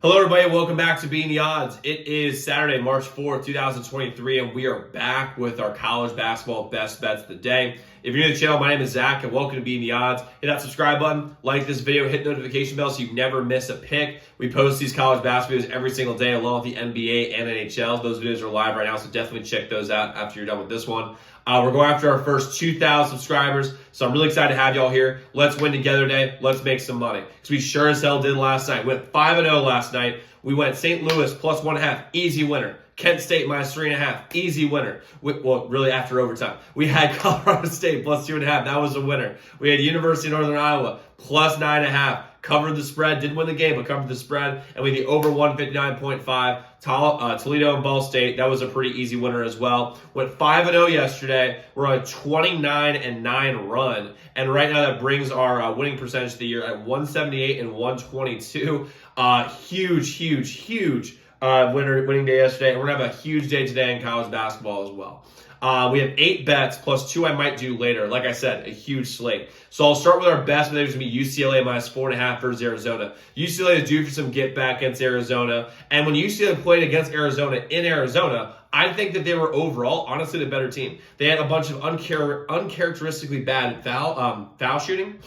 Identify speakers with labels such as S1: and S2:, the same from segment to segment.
S1: Hello, everybody. Welcome back to Beating the Odds. It is Saturday, March 4th, 2023, and we are back with our college basketball best bets of the day. If you're new to the channel, my name is Zach, and welcome to Beating the Odds. Hit that subscribe button, like this video, hit the notification bell so you never miss a pick. We post these college basketball videos every single day, along with the NBA and NHL. Those videos are live right now, so definitely check those out after you're done with this one. We're going after our first 2,000 subscribers, so I'm really excited to have y'all here. Let's win together today. Let's make some money, because we sure as hell did last night. We went 5-0 last night. We went St. Louis plus 1.5, easy winner. Kent State minus 3.5, easy winner. Well, really after overtime. We had Colorado State plus 2.5, that was a winner. We had University of Northern Iowa plus 9.5. Covered the spread, didn't win the game, but covered the spread. And we had the over 159.5. Toledo and Ball State, that was a pretty easy winner as well. Went 5-0 yesterday. We're on a 29-9 run. And right now that brings our winning percentage of the year at 178 and 122. Huge winning day yesterday. And we're going to have a huge day today in college basketball as well. We have 8 bets plus 2 I might do later. Like I said, a huge slate. So I'll start with our best, but there's going to be UCLA minus 4.5 versus Arizona. UCLA is due for some get back against Arizona. And when UCLA played against Arizona in Arizona, I think that they were overall, honestly, the better team. They had a bunch of uncharacteristically bad foul shooting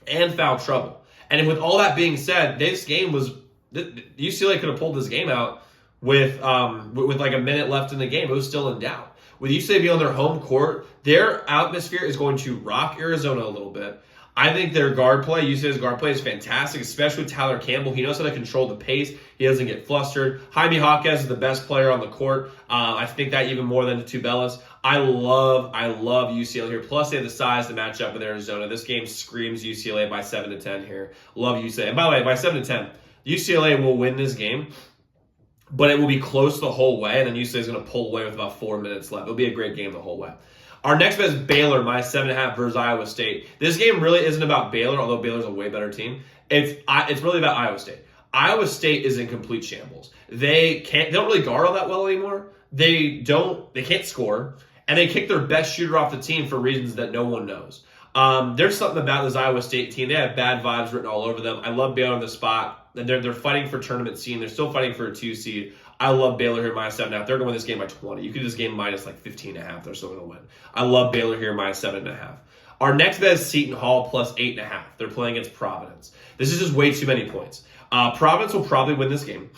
S1: and foul trouble. And with all that being said, UCLA could have pulled this game out with like a minute left in the game. It was still in doubt. With UCLA being on their home court, their atmosphere is going to rock Arizona a little bit. I think their guard play, UCLA's guard play is fantastic, especially with Tyler Campbell. He knows how to control the pace. He doesn't get flustered. Jaime Jaquez is the best player on the court. I think that even more than Tubelis. I love UCLA here. Plus, they have the size to match up with Arizona. This game screams UCLA by 7-10 here. Love UCLA. And by the way, by 7-10, UCLA will win this game, but it will be close the whole way, and then UCLA is going to pull away with about 4 minutes left. It'll be a great game the whole way. Our next bet is Baylor minus 7.5 versus Iowa State. This game really isn't about Baylor, although Baylor's a way better team. It's really about Iowa State. Iowa State is in complete shambles. They don't really guard all that well anymore. They can't score, and they kick their best shooter off the team for reasons that no one knows. There's something about this Iowa State team. They have bad vibes written all over them. I love Baylor on the spot. They're fighting for tournament seed. They're still fighting for a 2 seed. I love Baylor here minus 7.5. They're going to win this game by 20. You could do this game minus like 15.5. They're still going to win. I love Baylor here minus 7.5. Our next bet is Seton Hall plus 8.5. They're playing against Providence. This is just way too many points. Providence will probably win this game,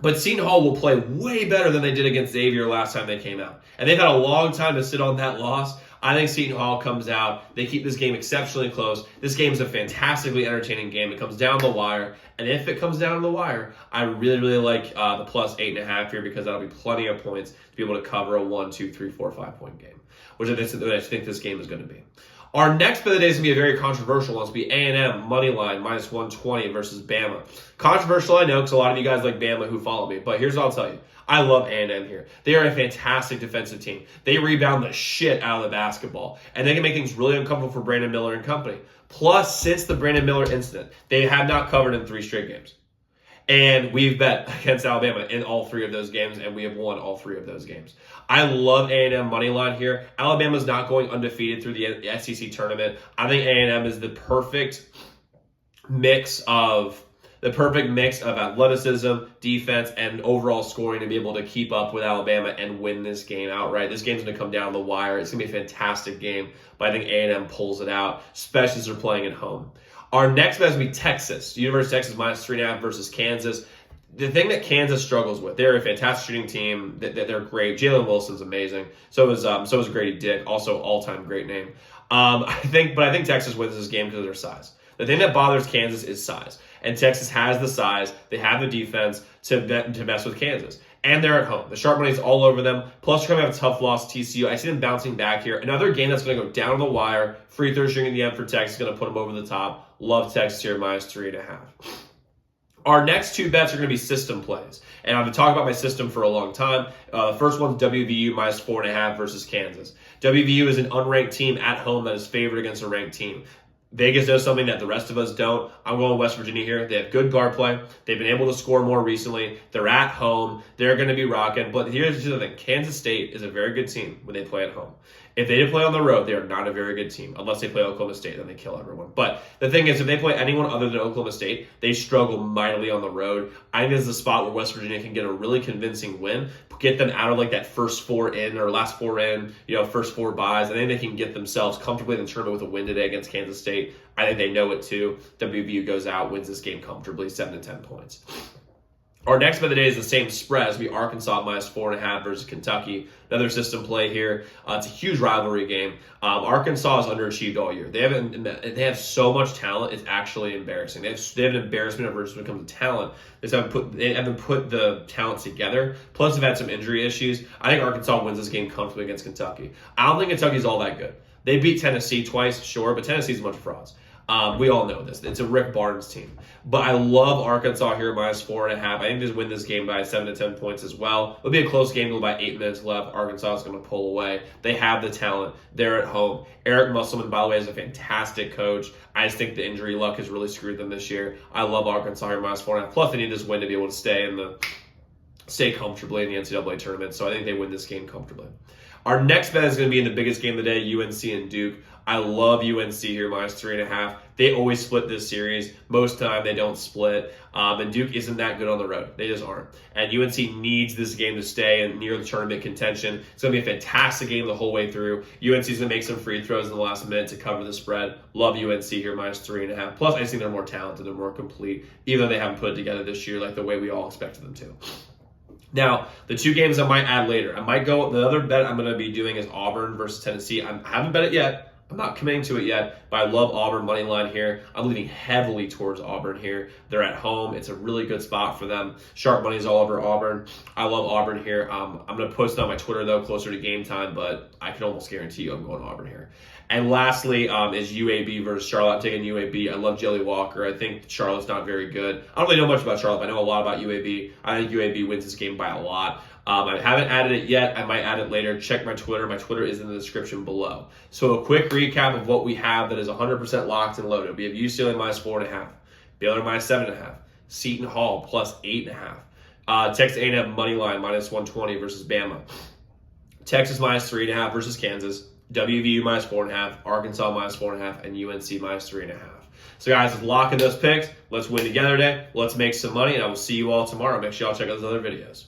S1: but Seton Hall will play way better than they did against Xavier last time they came out. And they've had a long time to sit on that loss. I think Seton Hall comes out. They keep this game exceptionally close. This game is a fantastically entertaining game. It comes down the wire. And if it comes down to the wire, I really like the plus 8.5 here, because that'll be plenty of points to be able to cover a 1, 2, 3, 4, 5 point game, which I think this game is going to be. Our next bet of the day is going to be a very controversial one. It's going to be A&M money line minus 120 versus Bama. Controversial, I know, because a lot of you guys like Bama who follow me. But here's what I'll tell you. I love A&M here. They are a fantastic defensive team. They rebound the shit out of the basketball. And they can make things really uncomfortable for Brandon Miller and company. Plus, since the Brandon Miller incident, they have not covered in 3 straight games. And we've bet against Alabama in all 3 of those games, and we have won all 3 of those games. I love A&M money line here. Alabama's not going undefeated through the SEC tournament. I think A&M is the perfect mix of athleticism, defense, and overall scoring to be able to keep up with Alabama and win this game outright. This game's going to come down the wire. It's going to be a fantastic game, but I think A&M pulls it out, especially as they're playing at home. Our next bet is going to be Texas. University of Texas minus 3.5 versus Kansas. The thing that Kansas struggles with, they're a fantastic shooting team. They're great. Jalen Wilson's amazing. So is Grady Dick, also all-time great name. I think Texas wins this game because of their size. The thing that bothers Kansas is size. And Texas has the size. They have the defense to mess with Kansas. And they're at home. The sharp money's all over them. Plus, they're going to have a tough loss to TCU. I see them bouncing back here. Another game that's going to go down the wire. Free throw shooting at the end for Texas is going to put them over the top. Love Texas here minus 3.5. Our next 2 bets are going to be system plays. And I've been talking about my system for a long time. The first one's WVU minus 4.5 versus Kansas. WVU is an unranked team at home that is favored against a ranked team. Vegas knows something that the rest of us don't. I'm going West Virginia here. They have good guard play. They've been able to score more recently. They're at home. They're going to be rocking. But here's the thing. Kansas State is a very good team when they play at home. If they didn't play on the road, they are not a very good team. Unless they play Oklahoma State, then they kill everyone. But the thing is, if they play anyone other than Oklahoma State, they struggle mightily on the road. I think this is a spot where West Virginia can get a really convincing win, get them out of like that first four in or last four in, first four buys. I think they can get themselves comfortably in the tournament with a win today against Kansas State. I think they know it too. WVU goes out, wins this game comfortably, 7 to 10 points. Our next bet of the day is the same spread. It's going to be Arkansas minus 4.5 versus Kentucky. Another system play here. It's a huge rivalry game. Arkansas has underachieved all year. They have so much talent. It's actually embarrassing. They have an embarrassment when it comes to talent. They haven't put the talent together. Plus, they've had some injury issues. I think Arkansas wins this game comfortably against Kentucky. I don't think Kentucky's all that good. They beat Tennessee twice, sure, but Tennessee's a bunch of frauds. We all know this. It's a Rick Barnes team. But I love Arkansas here minus 4.5. I think they win this game by 7 to 10 points as well. It'll be a close game with about 8 minutes left. Arkansas is going to pull away. They have the talent. They're at home. Eric Musselman, by the way, is a fantastic coach. I just think the injury luck has really screwed them this year. I love Arkansas here minus 4.5. Plus, they need this win to be able to stay comfortably in the NCAA tournament. So I think they win this game comfortably. Our next bet is going to be in the biggest game of the day, UNC and Duke. I love UNC here, minus 3.5. They always split this series. Most time they don't split. And Duke isn't that good on the road. They just aren't. And UNC needs this game to stay in near the tournament contention. It's going to be a fantastic game the whole way through. UNC's going to make some free throws in the last minute to cover the spread. Love UNC here, minus 3.5. Plus, I just think they're more talented. They're more complete, even though they haven't put it together this year like the way we all expected them to. Now, the two games I might add later. The other bet I'm going to be doing is Auburn versus Tennessee. I haven't bet it yet. I'm not committing to it yet, but I love Auburn money line here. I'm leaning heavily towards Auburn here. They're at home. It's a really good spot for them. Sharp money's all over Auburn. I love Auburn here. I'm going to post it on my Twitter, though, closer to game time, but I can almost guarantee you I'm going Auburn here. And lastly is UAB versus Charlotte. I'm taking UAB. I love Jelly Walker. I think Charlotte's not very good. I don't really know much about Charlotte, but I know a lot about UAB. I think UAB wins this game by a lot. I haven't added it yet. I might add it later. Check my Twitter. My Twitter is in the description below. So a quick recap of what we have that is 100% locked and loaded. We have UCLA minus 4.5. Baylor minus 7.5. Seton Hall plus 8.5. Texas A&M money line minus 120 versus Bama. Texas minus 3.5 versus Kansas. WVU minus 4.5. Arkansas minus 4.5. And UNC minus 3.5. So guys, let's lock in those picks. Let's win together today. Let's make some money, and I will see you all tomorrow. Make sure y'all check out those other videos.